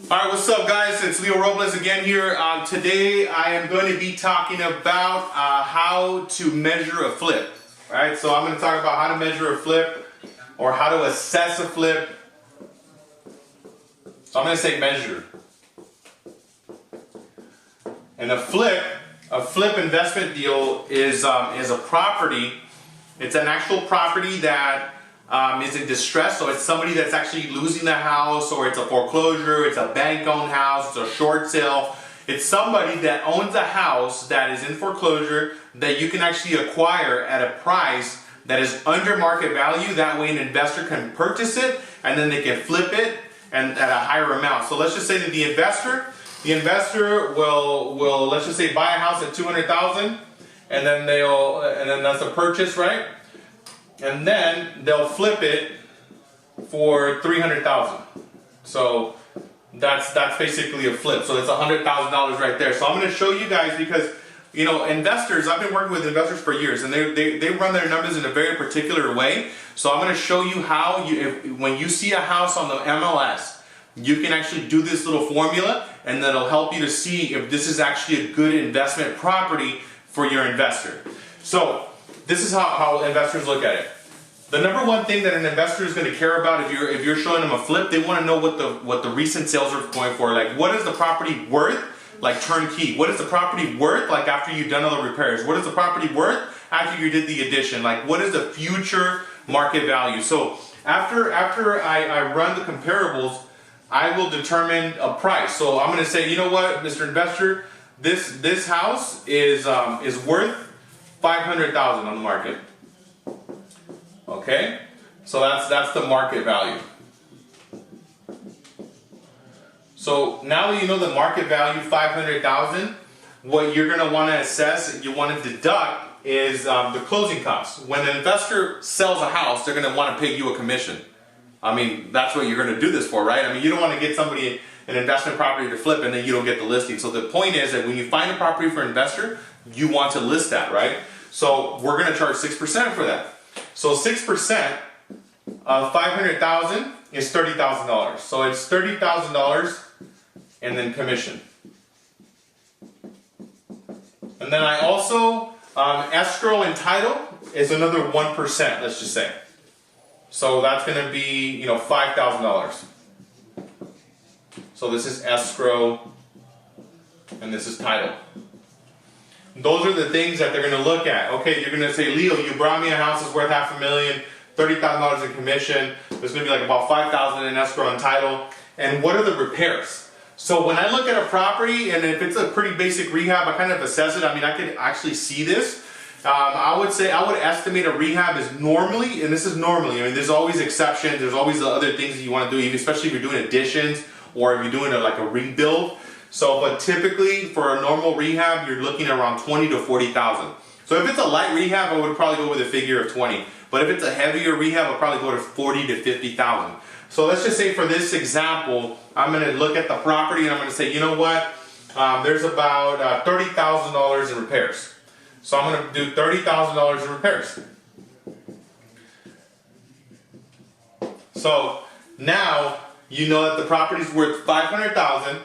Alright, what's up guys? It's Robles again here. Today I am going to be talking about how to measure a flip. Alright, so I'm going to talk about how to measure a flip or how to assess a flip. So I'm going to say measure. And a flip investment deal is a property. It's an actual property that is in distress, so it's somebody that's actually losing the house, or it's a foreclosure, it's a bank-owned house, it's a short sale. It's somebody that owns a house that is in foreclosure that you can actually acquire at a price that is under market value. That way an investor can purchase it and then they can flip it and at a higher amount. So let's just say that the investor will let's just say buy a house at $200,000 and then that's a purchase, right? And then they'll flip it for $300,000. So that's basically a flip. So it's $100,000 right there. So I'm going to show you guys, because you know, investors, I've been working with investors for years, and they run their numbers in a very particular way. So I'm going to show you how when you see a house on the MLS, you can actually do this little formula, and that'll help you to see if this is actually a good investment property for your investor. So this is how investors look at it. The number one thing that an investor is going to care about if you're showing them a flip, they want to know what the recent sales are going for. Like, what is the property worth, like turnkey? What is the property worth, like after you've done all the repairs? What is the property worth after you did the addition? Like, what is the future market value? So after I run the comparables, I will determine a price. So I'm going to say, you know what, Mr. Investor, this house is worth $500,000 on the market. Okay, so that's the market value. So now that you know the market value, $500,000, what you're going to want to assess, you want to deduct, is the closing costs. When an investor sells a house, they're going to want to pay you a commission. I mean, that's what you're going to do this for, right? I mean, you don't want to get somebody an investment property to flip and then you don't get the listing. So the point is that when you find a property for an investor, you want to list that, right? So we're going to charge 6% for that. So 6% of $500,000 is $30,000. So it's $30,000 and then commission. And then I also, escrow and title is another 1%, let's just say. So that's going to be, $5,000. So this is escrow and this is title. Those are the things that they're going to look at. Okay, you're going to say, Leo, you brought me a house that's worth $500,000, $30,000 in commission. There's going to be like about $5,000 in escrow and title. And what are the repairs? So when I look at a property, and if it's a pretty basic rehab, I kind of assess it. I mean, I can actually see this. I would estimate a rehab is normally, and this is normally, I mean, there's always exceptions. There's always the other things that you want to do, especially if you're doing additions or if you're doing like a rebuild. So, but typically for a normal rehab, you're looking at around $20,000 to $40,000. So if it's a light rehab, I would probably go with a figure of 20. But if it's a heavier rehab, I'll probably go to $40,000 to $50,000. So let's just say for this example, I'm going to look at the property and I'm going to say, you know what? There's about $30,000 in repairs. So I'm going to do $30,000 in repairs. So now you know that the property's worth $500,000.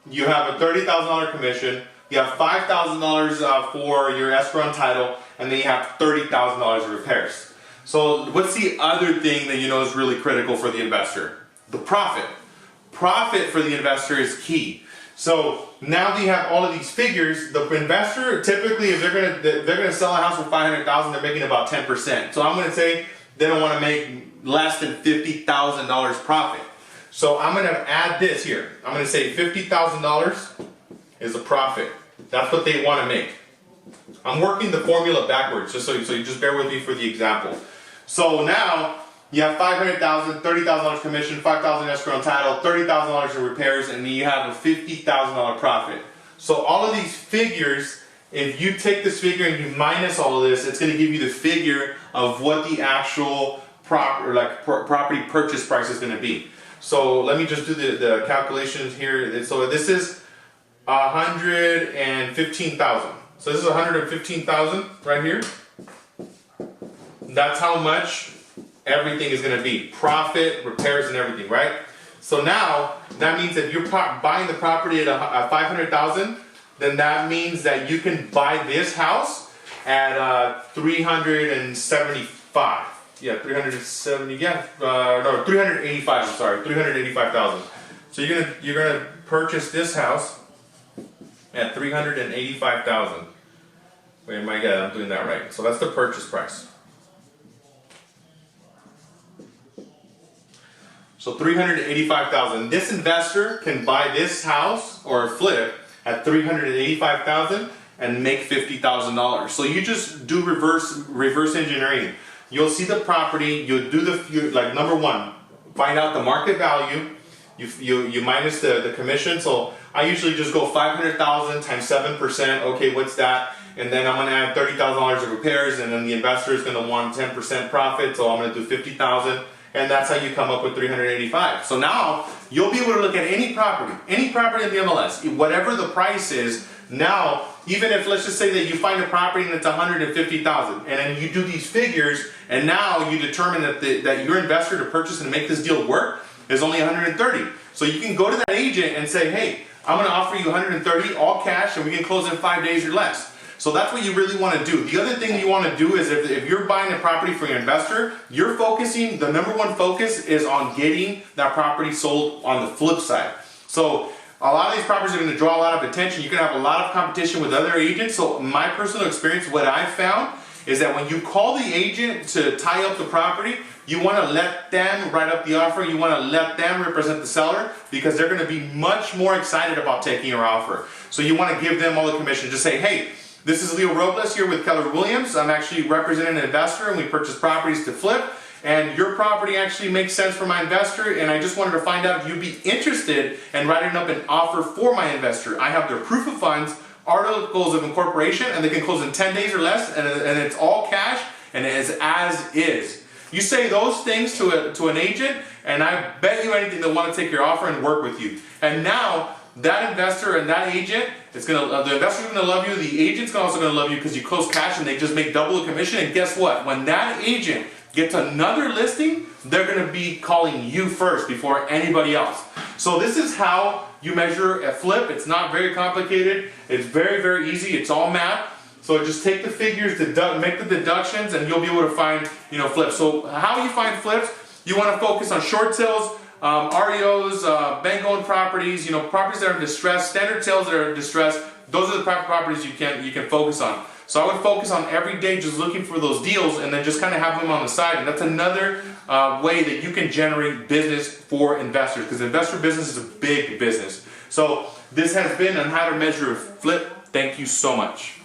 You have a $30,000 commission, you have $5,000 for your escrow and title, and then you have $30,000 in repairs. So what's the other thing that you know is really critical for the investor? The profit. Profit for the investor is key. So now that you have all of these figures, the investor typically, if they're gonna sell a house for $500,000, they're making about 10%. So I'm gonna say they don't want to make less than $50,000 profit. So I'm going to add this here. I'm going to say $50,000 is a profit. That's what they want to make. I'm working the formula backwards, just so you just bear with me for the example. So now you have $500,000, $30,000 commission, $5,000 escrow and title, $30,000 in repairs, and then you have a $50,000 profit. So all of these figures, if you take this figure and you minus all of this, it's going to give you the figure of what the actual property purchase price is going to be. So let me just do the calculations here. So this is 115,000. So this is 115,000 right here. That's how much everything is going to be. Profit, repairs, and everything, right? So now that means that you're buying the property at 500,000, then that means that you can buy this house at 375. Yeah, 370. Yeah, no, 385. I'm sorry, 385,000. So you're gonna purchase this house at 385,000. Wait, my God, I'm doing that right. So that's the purchase price. So 385,000. This investor can buy this house or flip at 385,000 and make $50,000. So you just do reverse engineering. You'll see the property. You'll do like number one, find out the market value. You minus the commission. So I usually just go 500,000 times 7%. Okay, what's that? And then I'm going to add $30,000 of repairs, and then the investor is going to want 10% profit. So I'm going to do 50,000. And that's how you come up with 385. So now you'll be able to look at any property in the MLS, whatever the price is. Now, even if let's just say that you find a property and it's 150,000, and then you do these figures, and now you determine that that your investor to purchase and make this deal work is only 130. So you can go to that agent and say, hey, I'm going to offer you 130 all cash, and we can close in 5 days or less. So that's what you really want to do. The other thing you want to do is if you're buying a property for your investor, you're focusing, the number one focus is on getting that property sold on the flip side. So a lot of these properties are going to draw a lot of attention. You can have a lot of competition with other agents. So my personal experience, what I found is that when you call the agent to tie up the property, you want to let them write up the offer. You want to let them represent the seller because they're going to be much more excited about taking your offer. So you want to give them all the commission. Just say, hey, this is Leo Robles here with Keller Williams. I'm actually representing an investor, and we purchase properties to flip. And your property actually makes sense for my investor, and I just wanted to find out if you'd be interested in writing up an offer for my investor. I have their proof of funds, articles of incorporation, and they can close in 10 days or less, and it's all cash, and it is as is. You say those things to an agent, and I bet you anything they'll want to take your offer and work with you. And now that investor and that agent, the investor's gonna love you, the agent's also gonna love you because you close cash and they just make double the commission. And guess what? When that agent gets another listing, they're gonna be calling you first before anybody else. So this is how you measure a flip. It's not very complicated. It's very, very easy. It's all math. So just take the figures, make the deductions, and you'll be able to find, flips. So how you find flips? You want to focus on short sales, REOs, bank-owned properties, properties that are in distress, standard sales that are in distress. Those are the type of properties you can focus on. So I would focus on every day just looking for those deals, and then just kind of have them on the side. And that's another way that you can generate business for investors, because investor business is a big business. So this has been on how to measure a flip. Thank you so much.